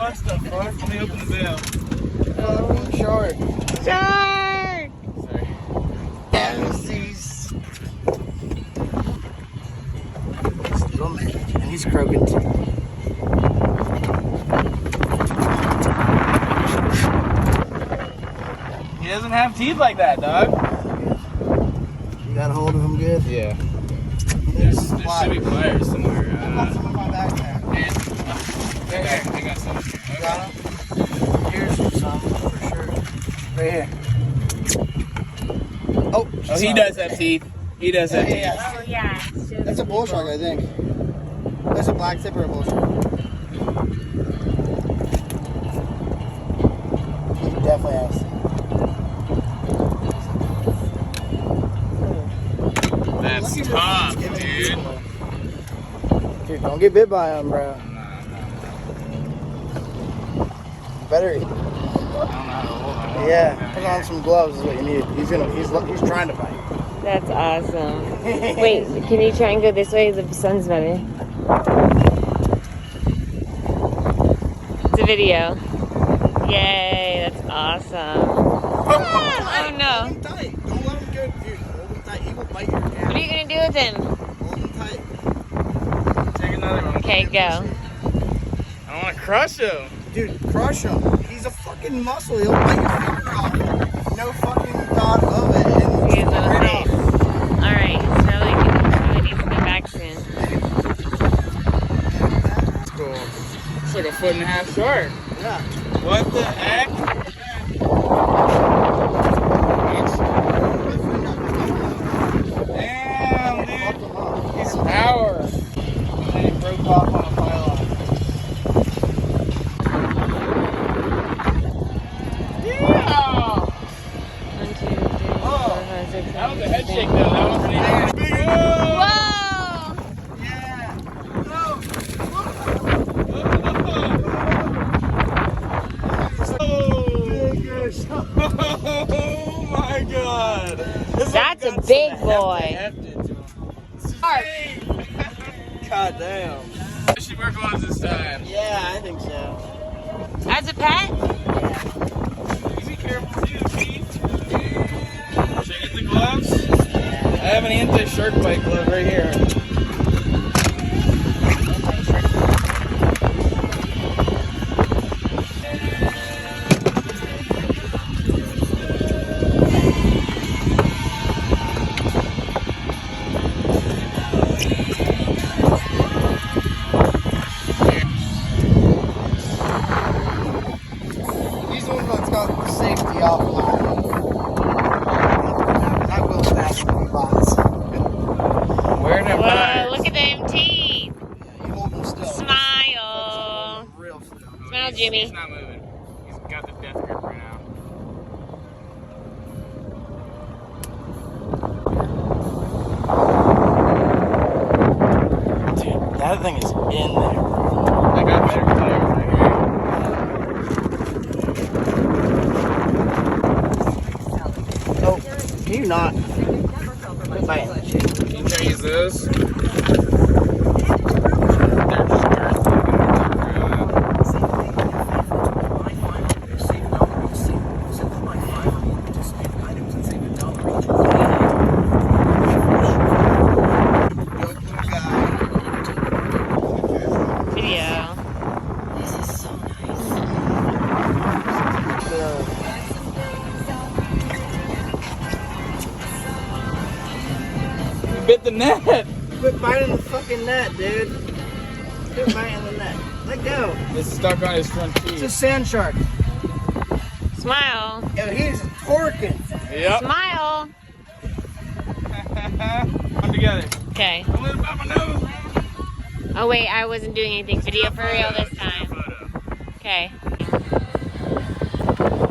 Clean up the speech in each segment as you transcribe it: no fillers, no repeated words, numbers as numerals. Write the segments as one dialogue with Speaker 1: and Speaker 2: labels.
Speaker 1: What the fuck? Let me open the bell.
Speaker 2: Oh, shark.
Speaker 3: Shark!
Speaker 1: Sorry.
Speaker 2: Little man, and he's croaking too.
Speaker 1: He doesn't have teeth like that, dog.
Speaker 2: You got a hold of him good?
Speaker 1: Yeah. There should be pliers somewhere.
Speaker 2: Got some in my backpack.
Speaker 1: I got some.
Speaker 2: You got him? Here's some for sure. Right here. Oh,
Speaker 1: He does have teeth. He does have teeth.
Speaker 2: Yeah.
Speaker 3: Oh, yeah.
Speaker 2: That's a bull shark, I think. That's a black tip or a bull shark. He definitely has teeth.
Speaker 1: That's tough, dude.
Speaker 2: Dude, don't get bit by him, bro. You better. Yeah, put on some gloves is what you need. He's trying to bite.
Speaker 3: That's awesome. Wait, can you try and go this way? The sun's better. It's a video. Yay, that's awesome. Oh no.
Speaker 2: Hold him tight. Don't let him go, dude. Hold him tight. He will bite your hand.
Speaker 3: What are you gonna do with him?
Speaker 2: Hold him tight.
Speaker 1: Take another one.
Speaker 3: Okay, go.
Speaker 1: I don't want to crush him.
Speaker 2: Dude, crush him. He's a fucking muscle. He'll bite your finger off. No fucking thought of it. And
Speaker 3: He is on his face. Alright, Charlie needs to be back soon.
Speaker 1: That's cool. It's like a 1.5 foot shark.
Speaker 2: yeah.
Speaker 1: What the heck? Damn, dude. He's power. And then he broke off on a pylon. Yeah!
Speaker 3: 1, 2, 3, 4, 5, 6, 7,
Speaker 1: That was a head shake though. That was pretty big.
Speaker 3: Whoa!
Speaker 2: Yeah.
Speaker 1: Oh my god.
Speaker 3: That's a big boy.
Speaker 2: God damn.
Speaker 1: I should wear gloves this time.
Speaker 2: Yeah, I think so.
Speaker 3: As a pet?
Speaker 1: Be careful too, Keith. Should I get the gloves? I have an anti-shark bite glove right here.
Speaker 2: These ones that's got the safety offline. I will back in the box.
Speaker 1: Where them
Speaker 3: Whoa,
Speaker 1: pliers?
Speaker 3: look at them teeth.
Speaker 2: Yeah, you hold them still.
Speaker 3: Smile.
Speaker 2: Real still.
Speaker 3: Smile, Jimmy.
Speaker 1: He's not moving. He's got the death grip right now.
Speaker 2: Dude, that thing is in there.
Speaker 1: I got better pliers right here.
Speaker 2: Oh, can you not? Quit biting that shit.
Speaker 1: Can I use those? They're just earthy.
Speaker 3: Video.
Speaker 1: You bit the net.
Speaker 2: Quit biting the fucking net, dude. Quit biting the net. Let go.
Speaker 1: It's stuck on his front
Speaker 2: It's a
Speaker 1: teeth.
Speaker 2: sand shark.
Speaker 3: Smile.
Speaker 2: Yo, he's torquing.
Speaker 1: Yep.
Speaker 3: Smile.
Speaker 1: Come together.
Speaker 3: Okay.
Speaker 1: Don't let it pop my nose.
Speaker 3: Oh wait, I wasn't doing anything. Video for real this time. Okay. There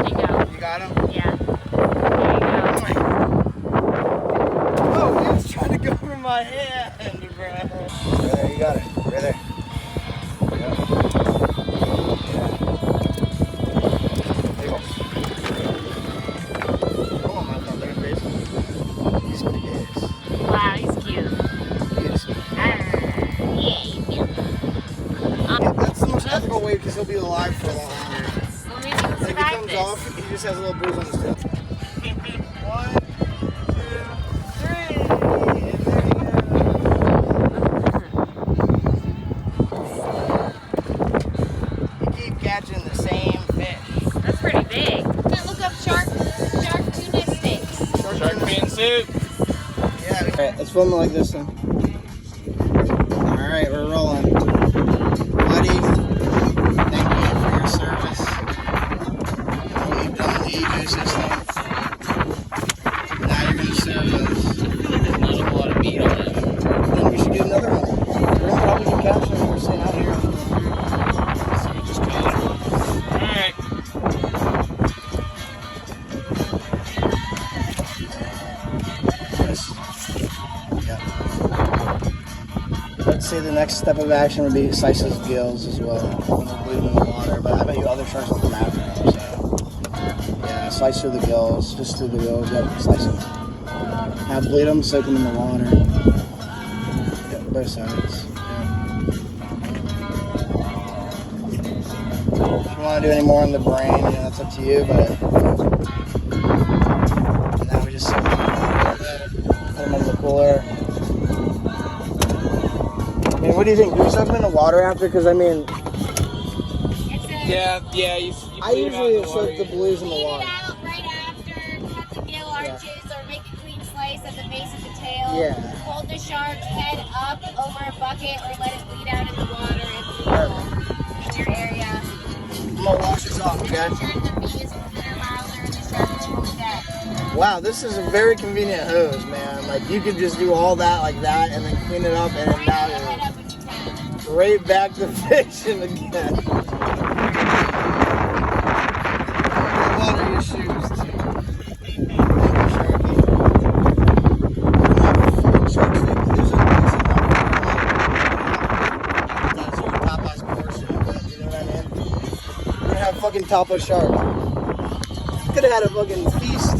Speaker 3: you go.
Speaker 2: You got him?
Speaker 3: Yeah. There you go.
Speaker 2: Oh, he was trying to go over my hand, bro. Right there, you got it. Right there. Yeah. There you go. Come on, my son. Look at his face. He's big ass.
Speaker 3: Wow, he's cute.
Speaker 2: He is.
Speaker 3: Yeah.
Speaker 2: Yeah, that's the most ethical way because he'll be alive for a lot longer.
Speaker 3: Well, maybe we'll
Speaker 2: If he
Speaker 3: survive
Speaker 2: comes
Speaker 3: this.
Speaker 2: off, he just has a little bruise on his tail. 1, 2, 3. You keep catching the same fish.
Speaker 3: That's pretty big. Can't look up shark tuna steaks.
Speaker 1: Shark fin soup.
Speaker 2: Yeah. Alright, let's film it like this then. Alright, we're rolling. Buddy, thank you for your service. What you've done in the ecosystem. Now you're going to serve us.
Speaker 1: There's not a whole lot of meat on it.
Speaker 2: Then we should get another one. We're going to probably get captured when we're sitting out here.
Speaker 1: So we just kill it. Alright.
Speaker 2: Let's say the next step of action would be slice his gills as well. We'll leave them in the water, but I bet you other sharks will come after him, so. Yeah, slice through the gills, just through the gills, yep, slice them. Now bleed them, soak them in the water. Yep, both sides. Yep. If you want to do any more on the brain, you know, that's up to you, but. And now we just soak them in the water, put them in the cooler. I mean, what do you think? Do we soak them in the water after? Because, I mean,
Speaker 1: Yeah.
Speaker 2: I usually soak the blues in the water.
Speaker 4: Out right after, cut the gill arches or make a clean slice at the base of the tail.
Speaker 2: Yeah.
Speaker 4: Hold the shark's head up over a bucket or let it bleed out in the water and bleed your area.
Speaker 2: I'm going to wash this off, okay?
Speaker 4: Turn the meat is cleaner, milder, and the shark is really dead.
Speaker 2: Wow, this is a very convenient hose, man. Like, you could just do all that like that and then clean it up and then now
Speaker 4: Head
Speaker 2: you're
Speaker 4: up when you can.
Speaker 2: right back to fishing again. Water your shoes, too. Fucking top of shark. Could have had a fucking feast.